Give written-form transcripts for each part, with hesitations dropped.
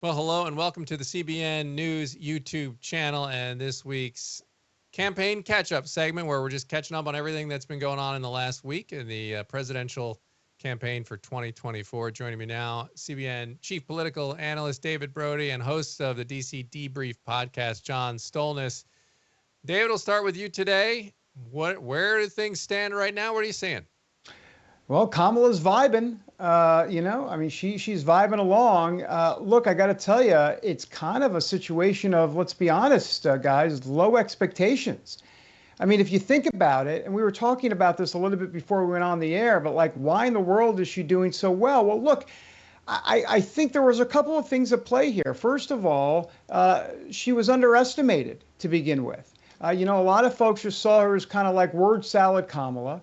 Well, hello and welcome to the CBN News YouTube channel and this week's campaign catch-up segment where we're just catching up on everything that's been going on in the last week in the presidential campaign for 2024. Joining me now, CBN Chief Political Analyst David Brody and host of the DC Debrief podcast, John Stolnis. David, we'll start with you today. Where do things stand right now? What are you seeing? Well, Kamala's vibing. She's vibing along. Look, I got to tell you, it's kind of a situation of, let's be honest, guys, low expectations. I mean, if you think about it, and we were talking about this a little bit before we went on the air, but like, why in the world is she doing so well? Well, look, I think there was a couple of things at play here. First of all, she was underestimated to begin with. A lot of folks just saw her as kind of like word salad Kamala.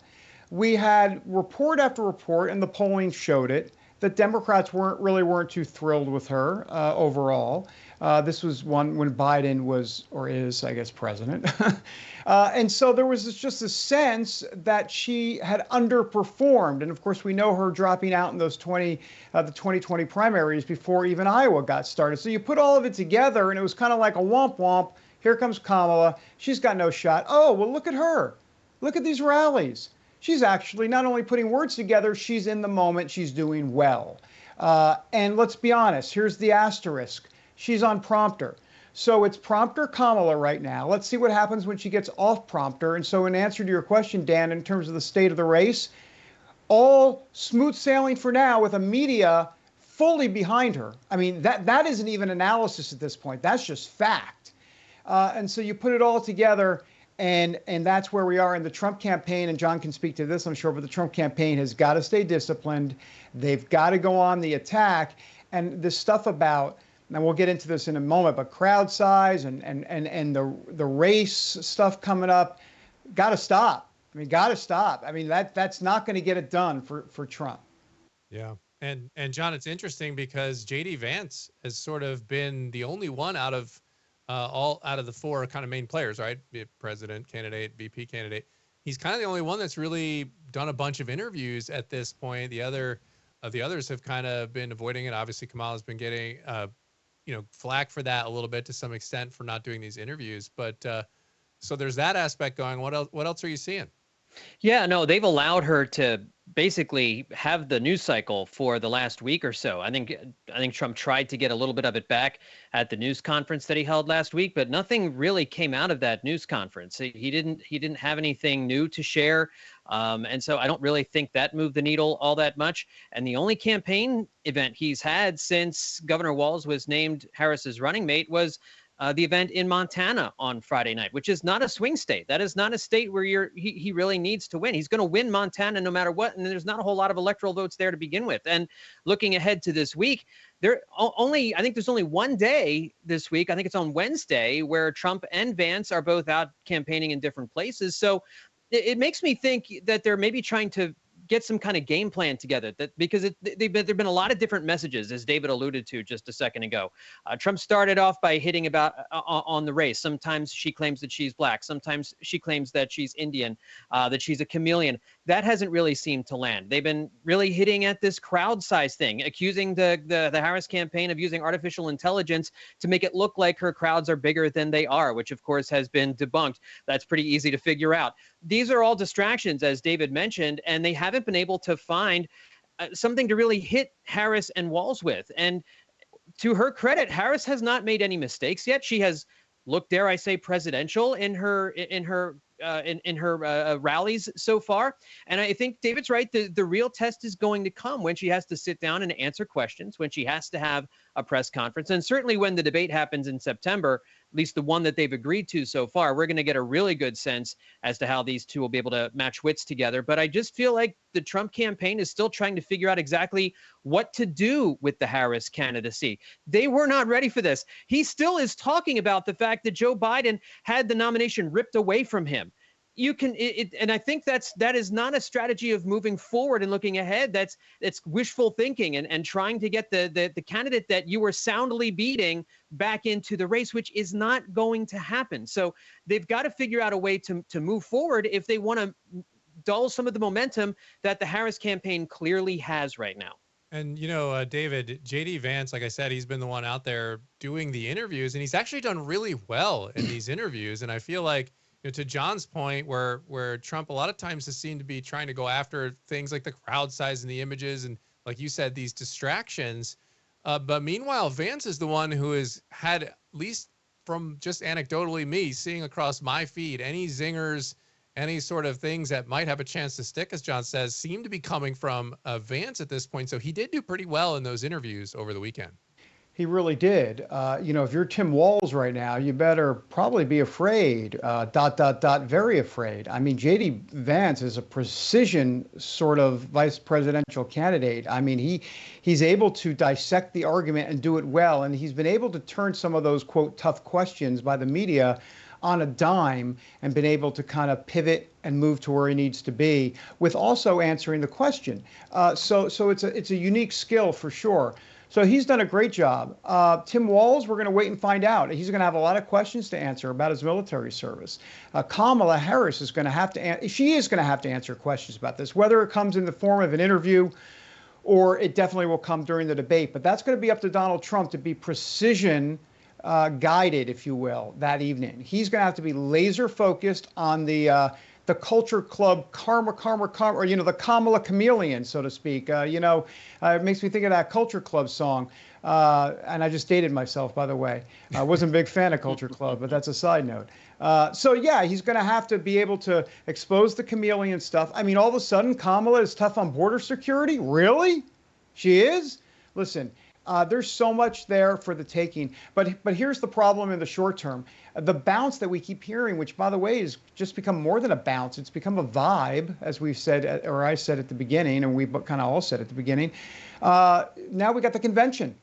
We had report after report, and the polling showed it, that Democrats weren't too thrilled with her overall. This was one when Biden was, or is, I guess, president. And so there was just a sense that she had underperformed. And of course, we know her dropping out in those the 2020 primaries before even Iowa got started. So you put all of it together, and it was kind of like a womp womp. Here comes Kamala. She's got no shot. Oh, well, look at her. Look at these rallies. She's actually not only putting words together, she's in the moment, she's doing well. And let's be honest, here's the asterisk. She's on prompter. So it's prompter Kamala right now. Let's see what happens when she gets off prompter. And so in answer to your question, Dan, in terms of the state of the race, all smooth sailing for now with a media fully behind her. I mean, that isn't even analysis at this point. That's just fact. And so you put it all together, and that's where we are in the Trump campaign. And John can speak to this, I'm sure, but the Trump campaign has got to stay disciplined. They've got to go on the attack. And this stuff about, and we'll get into this in a moment, but crowd size and the race stuff coming up, got to stop. I mean, got to stop. I mean, that's not going to get it done for Trump. Yeah. And John, it's interesting because J.D. Vance has sort of been the only one out of the four kind of main players, right? Be it president candidate, VP candidate. He's kind of the only one that's really done a bunch of interviews at this point. The others have kind of been avoiding it. Obviously, Kamala's been getting, flack for that a little bit to some extent for not doing these interviews. But so there's that aspect going. What else are you seeing? Yeah, no, they've allowed her to basically have the news cycle for the last week or so. I think Trump tried to get a little bit of it back at the news conference that he held last week, but nothing really came out of that news conference. He didn't have anything new to share. And so I don't really think that moved the needle all that much. And the only campaign event he's had since Governor Walz was named Harris's running mate was the event in Montana on Friday night, which is not a swing state. That is not a state where he really needs to win. He's going to win Montana no matter what, and there's not a whole lot of electoral votes there to begin with. And looking ahead to this week, I think there's only one day this week, I think it's on Wednesday, where Trump and Vance are both out campaigning in different places. So it makes me think that they're maybe trying to get some kind of game plan together, because there've been a lot of different messages, as David alluded to just a second ago. Trump started off by hitting about on the race. Sometimes she claims that she's black. Sometimes she claims that she's Indian, that she's a chameleon. That hasn't really seemed to land. They've been really hitting at this crowd size thing, accusing the Harris campaign of using artificial intelligence to make it look like her crowds are bigger than they are, which of course has been debunked. That's pretty easy to figure out. These are all distractions, as David mentioned, and they haven't been able to find something to really hit Harris and Walz with. And to her credit, Harris has not made any mistakes yet. She has looked, dare I say, presidential in her rallies so far. And I think David's right. The real test is going to come when she has to sit down and answer questions, when she has to have a press conference, and certainly when the debate happens in September, at least the one that they've agreed to so far. We're going to get a really good sense as to how these two will be able to match wits together. But I just feel like the Trump campaign is still trying to figure out exactly what to do with the Harris candidacy. They were not ready for this. He still is talking about the fact that Joe Biden had the nomination ripped away from him. And I think that is not a strategy of moving forward and looking ahead. It's wishful thinking and trying to get the candidate that you were soundly beating back into the race, which is not going to happen. So they've got to figure out a way to move forward if they want to dull some of the momentum that the Harris campaign clearly has right now. And David, JD Vance, like I said, he's been the one out there doing the interviews, and he's actually done really well in these interviews. And I feel like, to John's point, where Trump a lot of times has seemed to be trying to go after things like the crowd size and the images, and like you said, these distractions. But meanwhile, Vance is the one who has had, at least from just anecdotally me seeing across my feed, any zingers, any sort of things that might have a chance to stick, as John says, seem to be coming from Vance at this point. So he did do pretty well in those interviews over the weekend. He really did. If you're Tim Walz right now, you better probably be afraid, ... very afraid. I mean, J.D. Vance is a precision sort of vice presidential candidate. I mean, he's able to dissect the argument and do it well. And he's been able to turn some of those, quote, tough questions by the media on a dime and been able to kind of pivot and move to where he needs to be with also answering the question. So it's a unique skill for sure. So he's done a great job. Tim Walz, we're going to wait and find out. He's going to have a lot of questions to answer about his military service. Kamala Harris is going to have to, she is going to have to answer questions about this, whether it comes in the form of an interview or it definitely will come during the debate. But that's going to be up to Donald Trump to be precision guided, if you will, that evening. He's going to have to be laser focused on the culture club karma, or, the Kamala chameleon, so to speak. It makes me think of that culture club song. And I just dated myself, by the way. I wasn't a big fan of culture club, but that's a side note. So yeah, he's going to have to be able to expose the chameleon stuff. I mean, all of a sudden, Kamala is tough on border security. Really? She is? Listen, there's so much there for the taking. But here's the problem in the short term. The bounce that we keep hearing, which, by the way, has just become more than a bounce. It's become a vibe, as we've said, or I said at the beginning, and we kind of all said at the beginning. Now we got the convention.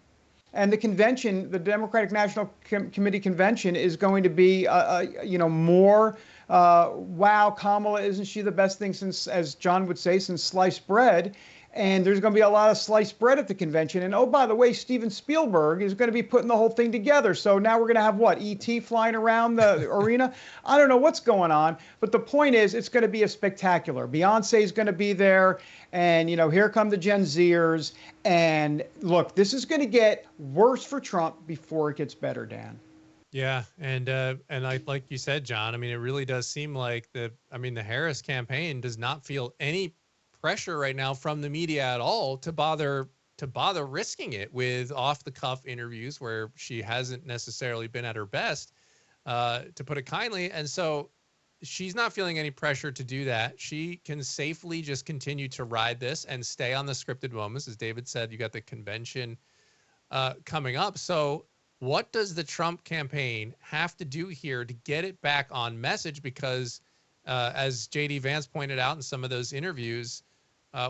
And the convention, the Democratic National Committee convention, is going to be, more, wow, Kamala, isn't she the best thing since, as John would say, since sliced bread? And there's going to be a lot of sliced bread at the convention. And oh, by the way, Steven Spielberg is going to be putting the whole thing together. So now we're going to have what? E.T. flying around the arena? I don't know what's going on. But the point is, it's going to be a spectacular. Beyonce is going to be there. And, here come the Gen Zers. And look, this is going to get worse for Trump before it gets better, Dan. Yeah, and like you said, John, I mean, it really does seem like the Harris campaign does not feel any pressure right now from the media at all to bother risking it with off the cuff interviews where she hasn't necessarily been at her best, to put it kindly. And so she's not feeling any pressure to do that. She can safely just continue to ride this and stay on the scripted moments. As David said, you got the convention coming up. So what does the Trump campaign have to do here to get it back on message? Because as JD Vance pointed out in some of those interviews,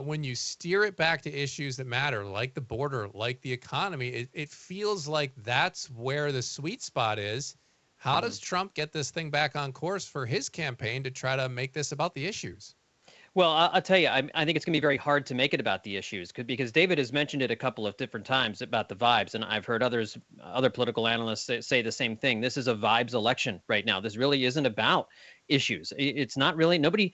when you steer it back to issues that matter, like the border, like the economy, it feels like that's where the sweet spot is. How does Trump get this thing back on course for his campaign to try to make this about the issues? Well, I'll tell you, I think it's going to be very hard to make it about the issues because David has mentioned it a couple of different times about the vibes, and I've heard other political analysts say the same thing. This is a vibes election right now. This really isn't about issues. It's not really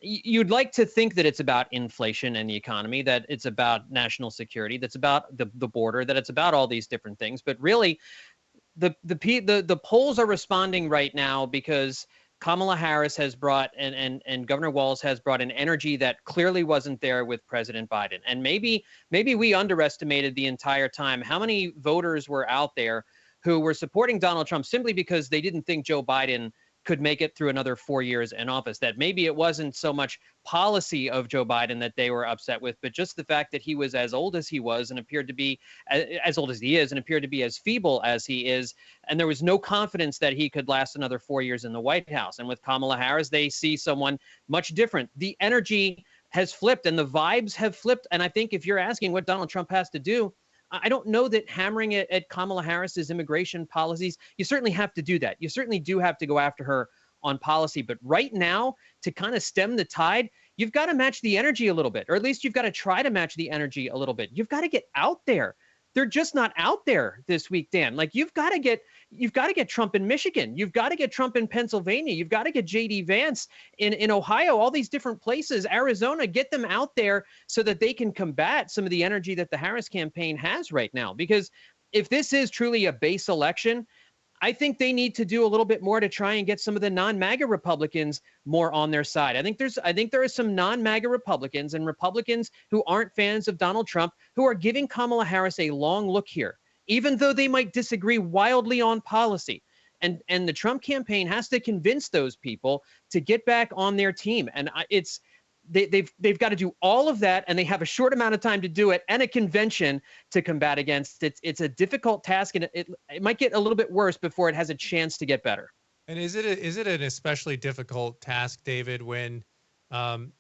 you'd like to think that it's about inflation and the economy, that it's about national security, that's about the border, that it's about all these different things. But really, the polls are responding right now because Kamala Harris has brought and Governor Walz has brought an energy that clearly wasn't there with President Biden. And maybe we underestimated the entire time how many voters were out there who were supporting Donald Trump simply because they didn't think Joe Biden could make it through another 4 years in office, that maybe it wasn't so much policy of Joe Biden that they were upset with, but just the fact that he was as old as he was and appeared to be as old as he is and appeared to be as feeble as he is. And there was no confidence that he could last another 4 years in the White House. And with Kamala Harris, they see someone much different. The energy has flipped and the vibes have flipped. And I think if you're asking what Donald Trump has to do, I don't know that hammering it at Kamala Harris's immigration policies, you certainly have to do that. You certainly do have to go after her on policy. But right now, to kind of stem the tide, you've got to match the energy a little bit, or at least you've got to try to match the energy a little bit. You've got to get out there. they're just not out there this week, Dan. Like you've got to get Trump in Michigan. You've got to get Trump in Pennsylvania. You've got to get J.D. Vance in Ohio, all these different places, Arizona, get them out there so that they can combat some of the energy that the Harris campaign has right now. Because if this is truly a base election, I think they need to do a little bit more to try and get some of the non-MAGA Republicans more on their side. I think there are some non-MAGA Republicans and Republicans who aren't fans of Donald Trump who are giving Kamala Harris a long look here, even though they might disagree wildly on policy. And the Trump campaign has to convince those people to get back on their team. And they've got to do all of that, and they have a short amount of time to do it, and a convention to combat against. It's a difficult task, and it might get a little bit worse before it has a chance to get better. And is it an especially difficult task, David, when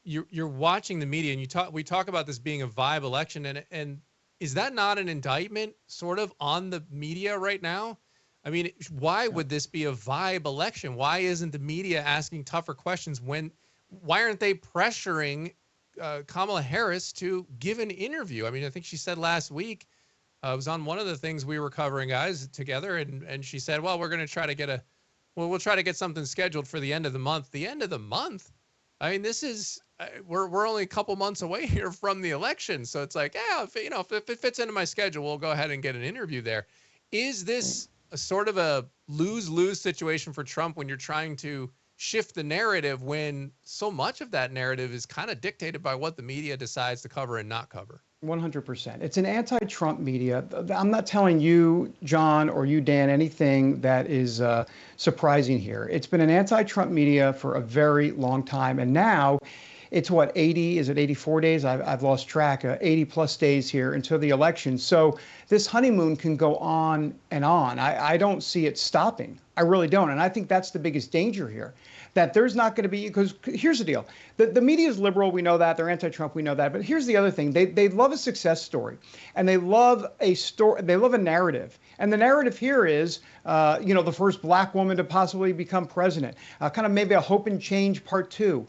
you're watching the media and we talk about this being a vibe election, and is that not an indictment sort of on the media right now? I mean, why would this be a vibe election? Why isn't the media asking tougher questions? Why aren't they pressuring Kamala Harris to give an interview? I mean, I think she said last week, it was on one of the things we were covering, guys, together, and she said, well, we're going to try to we'll try to get something scheduled for the end of the month. The end of the month? I mean, this is, we're only a couple months away here from the election. So it's like, yeah, if it fits into my schedule, we'll go ahead and get an interview there. Is this a sort of a lose-lose situation for Trump when you're trying to shift the narrative when so much of that narrative is kind of dictated by what the media decides to cover and not cover? 100%. It's an anti-Trump media. I'm not telling you, John, or you, Dan, anything that is surprising here. It's been an anti-Trump media for a very long time. And now it's 84 days? I've lost track, 80 plus days here until the election. So this honeymoon can go on and on. I don't see it stopping. I really don't. And I think that's the biggest danger here, that there's not going to be, because here's the deal. The media is liberal. We know that. They're anti-Trump. We know that. But here's the other thing. They love a success story, and they love a story. They love a narrative. And the narrative here is, the first black woman to possibly become president, kind of maybe a hope and change part 2.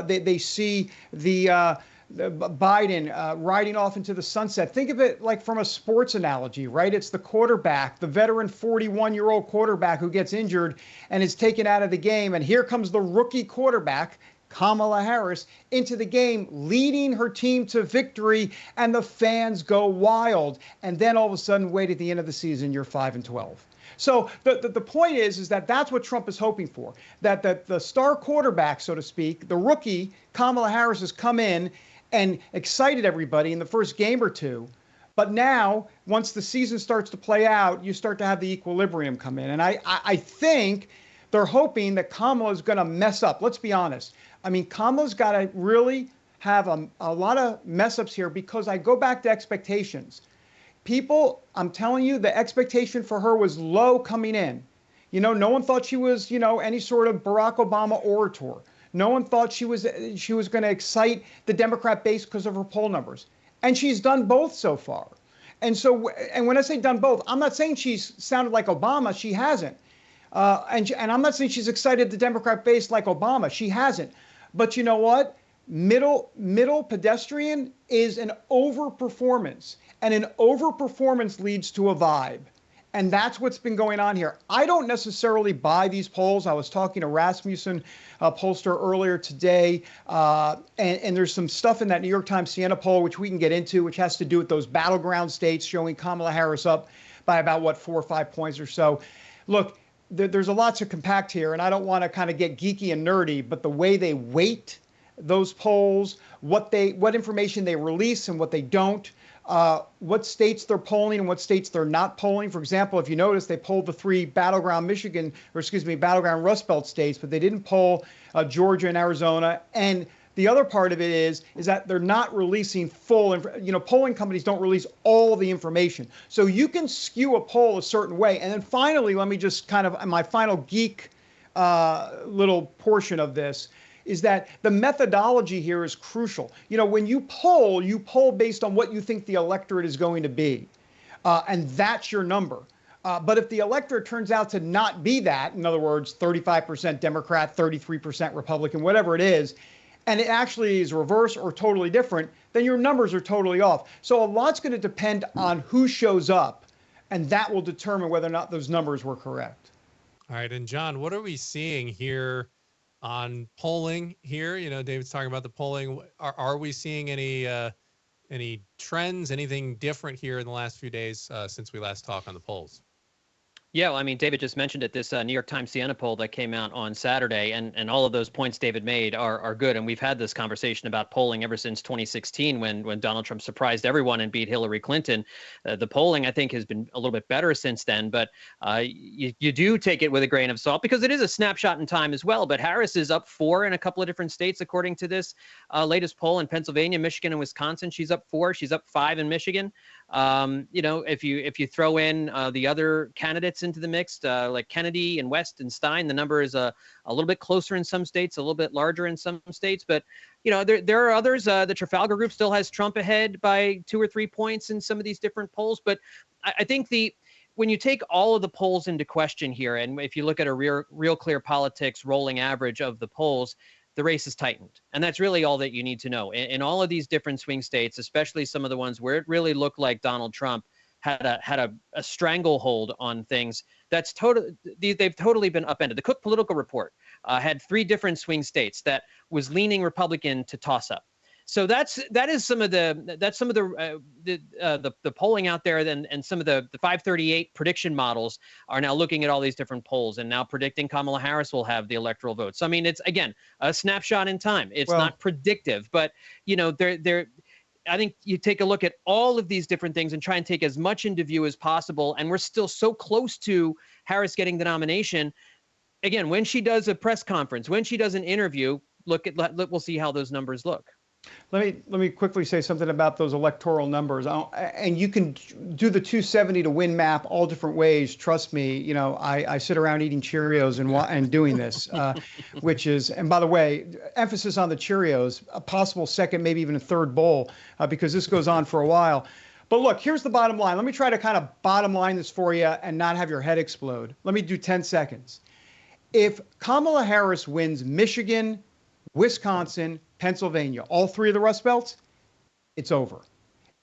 They see the Biden riding off into the sunset. Think of it like from a sports analogy, right? It's the quarterback, the veteran 41-year-old quarterback who gets injured and is taken out of the game. And here comes the rookie quarterback, Kamala Harris, into the game, leading her team to victory, and the fans go wild. And then all of a sudden, wait, at the end of the season, you're 5-12. So the point is that that's what Trump is hoping for, that the star quarterback, so to speak, the rookie, Kamala Harris, has come in and excited everybody in the first game or two. But now, once the season starts to play out, you start to have the equilibrium come in. And I think they're hoping that Kamala is going to mess up. Let's be honest. I mean, Kamala's got to really have a lot of mess ups here, because I go back to expectations. People, I'm telling you, the expectation for her was low coming in. No one thought she was, any sort of Barack Obama orator. No one thought she was going to excite the Democrat base because of her poll numbers. And she's done both so far. And when I say done both, I'm not saying she's sounded like Obama. She hasn't. And I'm not saying she's excited the Democrat base like Obama. She hasn't. But you know what? Middle pedestrian is an overperformance. And an overperformance leads to a vibe. And that's what's been going on here. I don't necessarily buy these polls. I was talking to Rasmussen, pollster, earlier today, and there's some stuff in that New York Times Siena poll, which we can get into, which has to do with those battleground states, showing Kamala Harris up by about, 4 or 5 points or so. Look, there's a lot to compact here, and I don't want to kind of get geeky and nerdy, but the way they weight those polls, what information they release and what they don't, what states they're polling and what states they're not polling. For example, if you notice, they polled the 3 battleground battleground Rust Belt states, but they didn't poll Georgia and Arizona. And the other part of it is that they're not releasing full, polling companies don't release all the information. So you can skew a poll a certain way. And then finally, let me just kind of, my final geek little portion of this is that the methodology here is crucial. When you poll based on what you think the electorate is going to be. And that's your number. But if the electorate turns out to not be that, in other words, 35% Democrat, 33% Republican, whatever it is, and it actually is reverse or totally different, then your numbers are totally off. So a lot's going to depend on who shows up, and that will determine whether or not those numbers were correct. All right. And John, what are we seeing here on polling here? You know, David's talking about the polling. Are we seeing any trends, anything different here in the last few days since we last talked on the polls? Yeah, well, I mean, David just mentioned it, this New York Times Siena poll that came out on Saturday, and all of those points David made are good. And we've had this conversation about polling ever since 2016 when Donald Trump surprised everyone and beat Hillary Clinton. The polling, I think, has been a little bit better since then, but you do take it with a grain of salt because it is a snapshot in time as well. But Harris is up 4 in a couple of different states, according to this latest poll. In Pennsylvania, Michigan, and Wisconsin, she's up 4. She's up 5 in Michigan. You know, if you throw in the other candidates into the mix, like Kennedy and West and Stein, the number is a little bit closer in some states, a little bit larger in some states. But, you know, there are others. The Trafalgar Group still has Trump ahead by 2 or 3 points in some of these different polls. But I think when you take all of the polls into question here, and if you look at a real clear politics rolling average of the polls, the race is tightened. And that's really all that you need to know. In all of these different swing states, especially some of the ones where it really looked like Donald Trump had a stranglehold on things, they've totally been upended. The Cook Political Report had 3 different swing states that was leaning Republican to toss up. So that is some of the polling out there, and some of the 538 prediction models are now looking at all these different polls and now predicting Kamala Harris will have the electoral vote. So I mean, it's again a snapshot in time. It's not predictive, but you know, I think you take a look at all of these different things and try and take as much into view as possible. And we're still so close to Harris getting the nomination. Again, when she does a press conference, when she does an interview, we'll see how those numbers look. Let me quickly say something about those electoral numbers. And you can do the 270 to win map all different ways. Trust me, you know, I sit around eating Cheerios and doing this, which is, and by the way, emphasis on the Cheerios, a possible second, maybe even a third bowl, because this goes on for a while. But look, here's the bottom line. Let me try to kind of bottom line this for you and not have your head explode. Let me do 10 seconds. If Kamala Harris wins Michigan, Wisconsin, Pennsylvania, all 3 of the Rust Belts, it's over.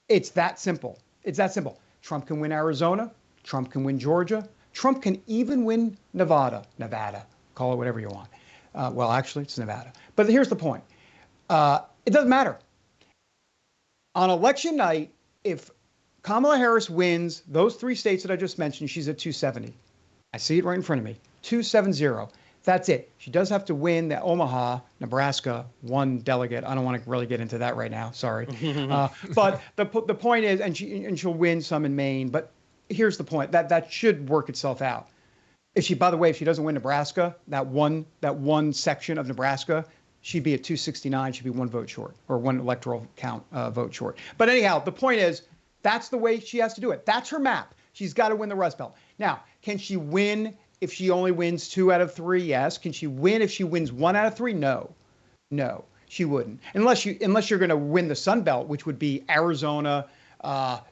It's that simple. It's that simple. Trump can win Arizona. Trump can win Georgia. Trump can even win Nevada. Call it whatever you want. Well, actually, it's Nevada. But here's the point. It doesn't matter. On election night, if Kamala Harris wins those 3 states that I just mentioned, she's at 270. I see it right in front of me. 270. That's it. She does have to win the Omaha, Nebraska, 1 delegate. I don't want to really get into that right now. Sorry. But the point is, and she'll win some in Maine. But here's the point. That should work itself out. By the way, if she doesn't win Nebraska, that one section of Nebraska, she'd be at 269. She'd be 1 vote short, or 1 electoral count vote short. But anyhow, the point is, that's the way she has to do it. That's her map. She's got to win the Rust Belt. Now, can she win if she only wins 2 out of 3? Yes. Can she win if she wins 1 out of 3? No, she wouldn't. Unless you're going to win the Sun Belt, which would be Arizona,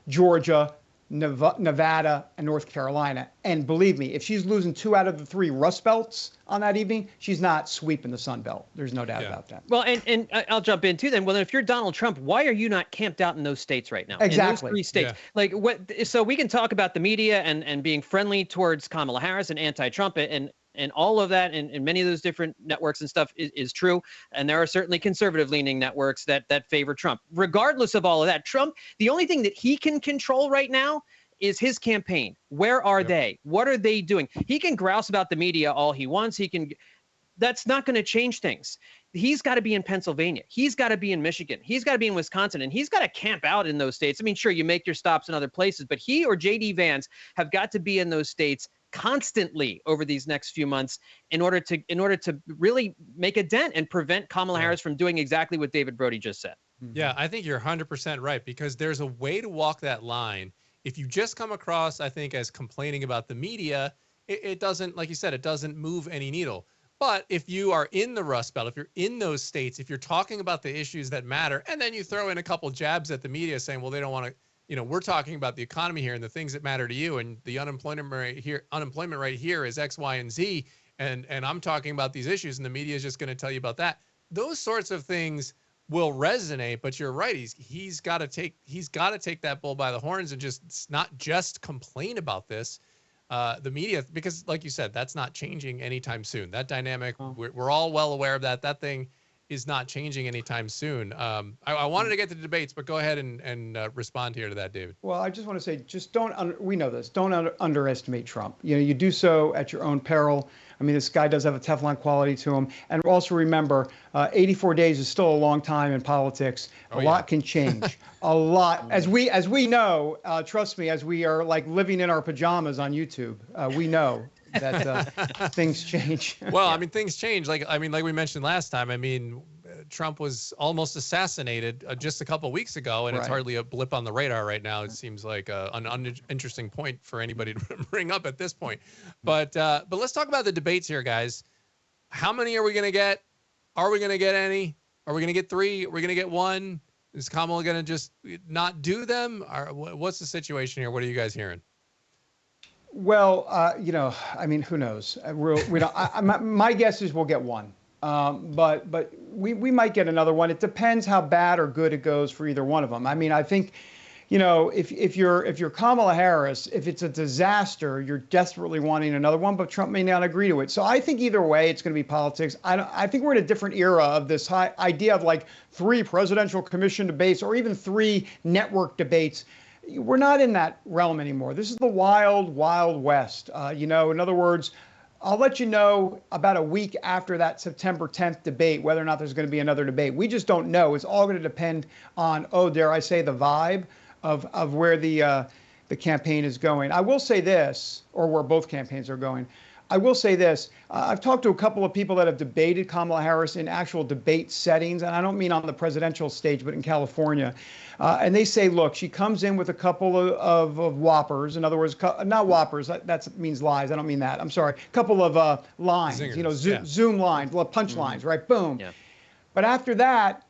Georgia, Nevada, and North Carolina. And believe me, if she's losing 2 out of the 3 Rust Belts on that evening, she's not sweeping the Sun Belt. There's no doubt about that. Well, and I'll jump in too then. Well, then if you're Donald Trump, why are you not camped out in those states right now? Exactly. In those 3 states. Yeah. Like what? So we can talk about the media and being friendly towards Kamala Harris and anti-Trump and all of that, and many of those different networks and stuff is true. And there are certainly conservative-leaning networks that favor Trump. Regardless of all of that, Trump, the only thing that he can control right now is his campaign. Where are they? What are they doing? He can grouse about the media all he wants. That's not going to change things. He's got to be in Pennsylvania. He's got to be in Michigan. He's got to be in Wisconsin, and he's got to camp out in those states. I mean, sure, you make your stops in other places, but he or JD Vance have got to be in those states constantly over these next few months in order to really make a dent and prevent Kamala Harris from doing exactly what David Brody just said. Yeah, I think you're 100% right, because there's a way to walk that line. If you just come across, I think, as complaining about the media, it doesn't, like you said, it doesn't move any needle. But if you are in the Rust Belt, if you're in those states, if you're talking about the issues that matter, and then you throw in a couple jabs at the media saying, well, they don't want to, you know, we're talking about the economy here and the things that matter to you, and the unemployment rate here is X, Y, and Z, and I'm talking about these issues, and the media is just going to tell you about that. Those sorts of things will resonate. But you're right. He's got to take that bull by the horns and just not just complain about this. The media, because like you said, that's not changing anytime soon. That dynamic, we're all well aware of that. That thing is not changing anytime soon. I wanted to get to the debates, but go ahead and respond here to that, David. Well, I just want to say, just we know this, don't underestimate Trump. You do so at your own peril. I mean, this guy does have a Teflon quality to him. And also remember, 84 days is still a long time in politics. A lot can change. A lot. As we know, trust me, as we are like living in our pajamas on YouTube, we know that things change. Well, I mean, things change. Like we mentioned last time. I mean, Trump was almost assassinated just a couple of weeks ago, and it's hardly a blip on the radar right now. It seems like an interesting point for anybody to bring up at this point. But let's talk about the debates here, guys. How many are we going to get? Are we going to get any? Are we going to get 3? Are we going to get 1? Is Kamala going to just not do them? Or what's the situation here? What are you guys hearing? Well, I mean, who knows? We don't. My guess is we'll get 1. But we might get another one. It depends how bad or good it goes for either one of them. I mean, I think, if you're Kamala Harris, if it's a disaster, you're desperately wanting another one, but Trump may not agree to it. So I think either way, it's going to be politics. I think we're in a different era of this idea of like 3 presidential commission debates or even 3 network debates. We're not in that realm anymore. This is the wild, wild west. In other words, I'll let you know about a week after that September 10th debate whether or not there's going to be another debate. We just don't know. It's all going to depend on, dare I say, the vibe of where the campaign is going. I will say this, or where both campaigns are going. I will say this. I've talked to a couple of people that have debated Kamala Harris in actual debate settings, and I don't mean on the presidential stage, but in California. And they say, look, she comes in with a couple of whoppers. In other words, not whoppers. That means lies. I don't mean that. I'm sorry. A couple of lines, Zingers, Zoom lines, punch lines, right? Boom. Yeah. But after that,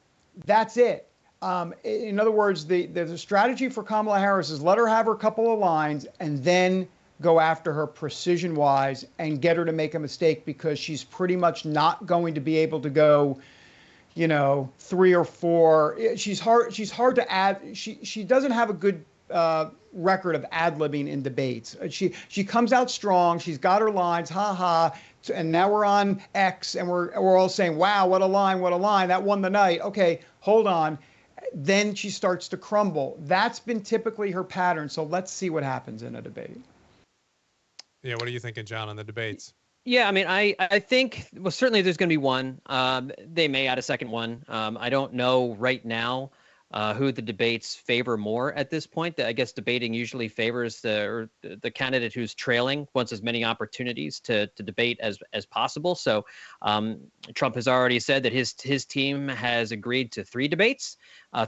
that's it. In other words, the strategy for Kamala Harris is let her have her couple of lines and then go after her precision-wise and get her to make a mistake, because she's pretty much not going to be able to go, 3 or 4. She's hard to add. She doesn't have a good record of ad-libbing in debates. She comes out strong. She's got her lines, and now we're on X, and we're all saying, wow, what a line, that won the night. Okay, hold on. Then she starts to crumble. That's been typically her pattern. So let's see what happens in a debate. Yeah, what are you thinking, John, on the debates? Yeah, I mean, I think, well, certainly there's going to be one. They may add a second one. I don't know right now who the debates favor more at this point. I guess debating usually favors the candidate who's trailing, wants as many opportunities to debate as possible. So Trump has already said that his team has agreed to 3 debates,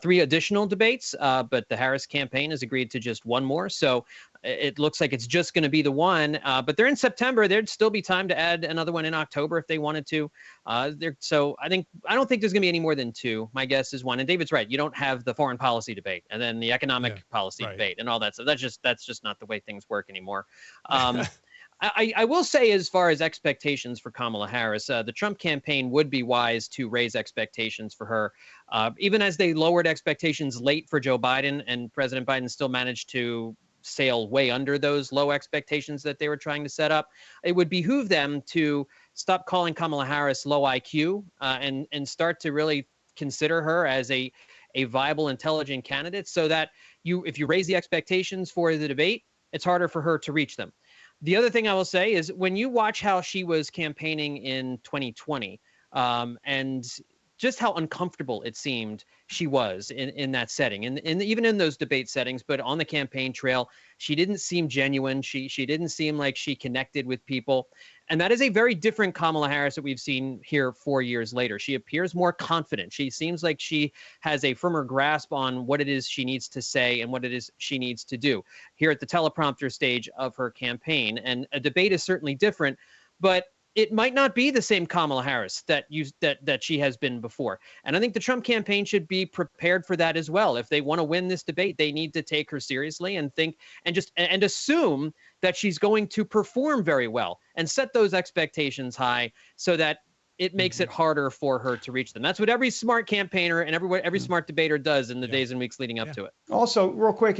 3 additional debates, but the Harris campaign has agreed to just 1 more. So it looks like it's just going to be the one, but they're in September. There'd still be time to add another one in October if they wanted to. So I don't think there's going to be any more than 2. My guess is 1. And David's right. You don't have the foreign policy debate and then the economic policy debate and all that. So that's just not the way things work anymore. I will say, as far as expectations for Kamala Harris, the Trump campaign would be wise to raise expectations for her, even as they lowered expectations late for Joe Biden, and President Biden still managed to sail way under those low expectations that they were trying to set up. It would behoove them to stop calling Kamala Harris low IQ and start to really consider her as a viable, intelligent candidate, so that if you raise the expectations for the debate, it's harder for her to reach them. The other thing I will say is, when you watch how she was campaigning in 2020 and just how uncomfortable it seemed she was in that setting, and even in those debate settings, but on the campaign trail, she didn't seem genuine. She didn't seem like she connected with people. And that is a very different Kamala Harris that we've seen here 4 years later. She appears more confident. She seems like she has a firmer grasp on what it is she needs to say and what it is she needs to do here at the teleprompter stage of her campaign. And a debate is certainly different, but it might not be the same Kamala Harris that she has been before. And I think the Trump campaign should be prepared for that as well. If they want to win this debate, they need to take her seriously and think and assume that she's going to perform very well and set those expectations high, so that it makes it harder for her to reach them. That's what every smart campaigner and every smart debater does in the days and weeks leading up to it. Also, real quick,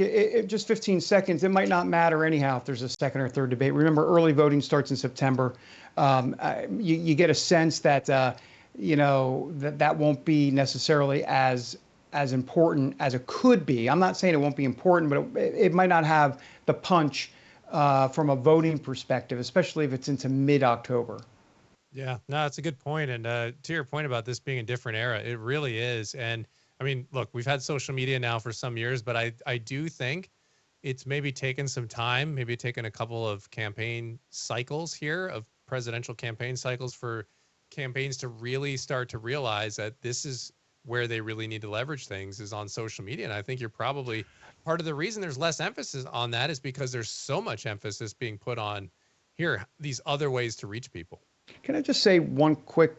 just 15 seconds, it might not matter anyhow if there's a second or third debate. Remember, early voting starts in September. You get a sense that, that won't be necessarily as important as it could be. I'm not saying it won't be important, but it might not have the punch from a voting perspective, especially if it's into mid-October. Yeah, no, it's a good point. And to your point about this being a different era, it really is. And I mean, look, we've had social media now for some years, but I do think it's maybe taken some time, maybe taken a couple of campaign cycles here, of presidential campaign cycles, for campaigns to really start to realize that this is where they really need to leverage things, is on social media. And I think you're probably part of the reason there's less emphasis on that is because there's so much emphasis being put on here, these other ways to reach people. Can I just say one quick,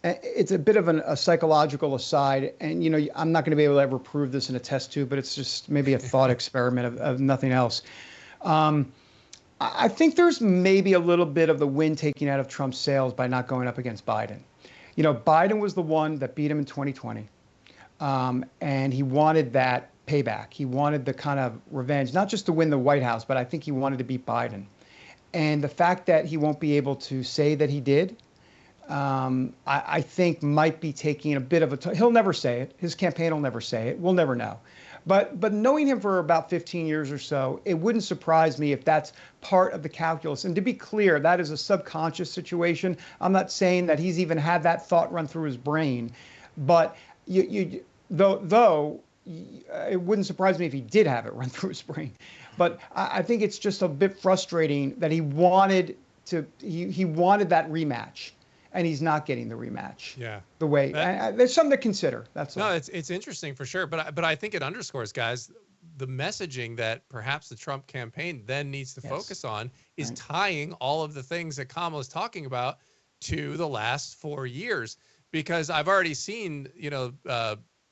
it's a bit of a psychological aside, and I'm not going to be able to ever prove this in a test tube, but it's just maybe a thought experiment of nothing else. I think there's maybe a little bit of the wind taken out of Trump's sails by not going up against Biden. Biden was the one that beat him in 2020, and he wanted that payback. He wanted the kind of revenge, not just to win the White House, but I think he wanted to beat Biden. And the fact that he won't be able to say that he did, I think might be taking a bit of he'll never say it. His campaign will never say it. We'll never know. But knowing him for about 15 years or so, it wouldn't surprise me if that's part of the calculus. And to be clear, that is a subconscious situation. I'm not saying that he's even had that thought run through his brain. But though it wouldn't surprise me if he did have it run through his brain. But I think it's just a bit frustrating that he wanted that rematch, and he's not getting the rematch. Yeah. The way there's something to consider. That's all. No, it's interesting for sure. But I think it underscores, guys, the messaging that perhaps the Trump campaign then needs to focus on is tying all of the things that Kamala's talking about to the last 4 years. Because I've already seen,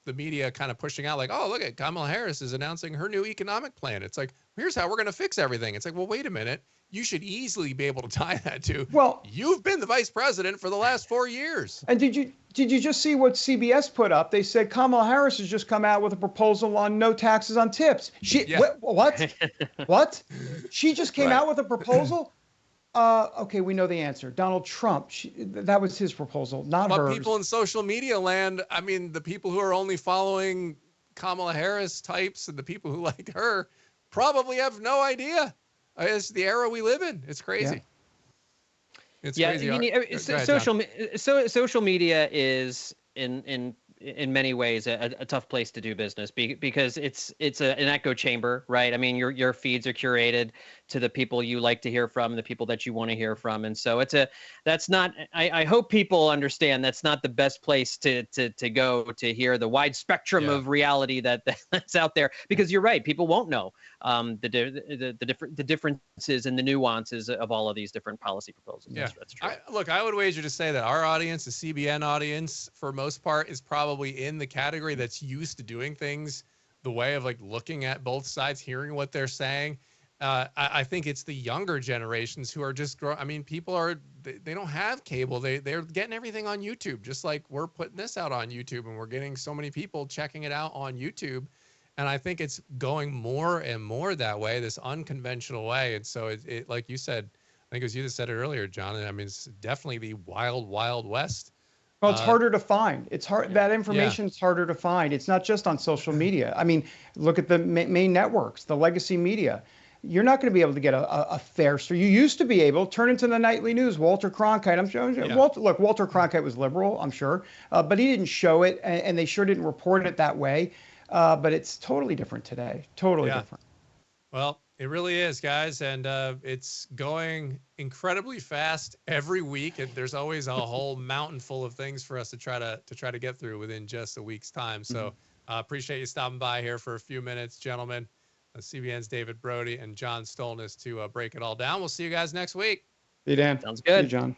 the media kind of pushing out like, oh, look at Kamala Harris is announcing her new economic plan. It's like, here's how we're going to fix everything. It's like, well, wait a minute. You should easily be able to tie that to, well, you've been the vice president for the last 4 years. And did you just see what CBS put up? They said Kamala Harris has just come out with a proposal on no taxes on tips. What? What? She just came out with a proposal? Okay, we know the answer. Donald Trump, that was his proposal, not hers. But people in social media land, I mean, the people who are only following Kamala Harris types and the people who like her probably have no idea. It's the era we live in. It's crazy. Yeah. It's crazy. Social media is in many ways a tough place to do business because it's an echo chamber, right? I mean, your feeds are curated to the people you like to hear from, the people that you want to hear from, and so that's not. I hope people understand that's not the best place to go to hear the wide spectrum of reality that's out there, because you're right, people won't know the differences and the nuances of all of these different policy proposals. Yeah, that's true. I would wager to say that our audience, the CBN audience, for most part, is probably in the category that's used to doing things the way of like looking at both sides, hearing what they're saying. I think it's the younger generations who are just growing. I mean, people they don't have cable. They're getting everything on YouTube, just like we're putting this out on YouTube, and we're getting so many people checking it out on YouTube. And I think it's going more and more that way, this unconventional way. And so it like you said, I think it was you that said it earlier, John. I mean, it's definitely the wild, wild west. Well, it's harder to find. It's hard. That information is harder to find. It's not just on social media. I mean, look at the main networks, the legacy media. You're not going to be able to get a fair story. You used to be able. Turn into the nightly news. Walter Cronkite. I'm sure. Yeah. Walter Cronkite was liberal, I'm sure, but he didn't show it, and they sure didn't report it that way. But it's totally different today. Totally different. Well, it really is, guys, and it's going incredibly fast every week, and there's always a whole mountain full of things for us to try to get through within just a week's time. So appreciate you stopping by here for a few minutes, gentlemen. CBN's David Brody and John Stolnis to break it all down. We'll see you guys next week. See you, Dan. Sounds good. See you, John.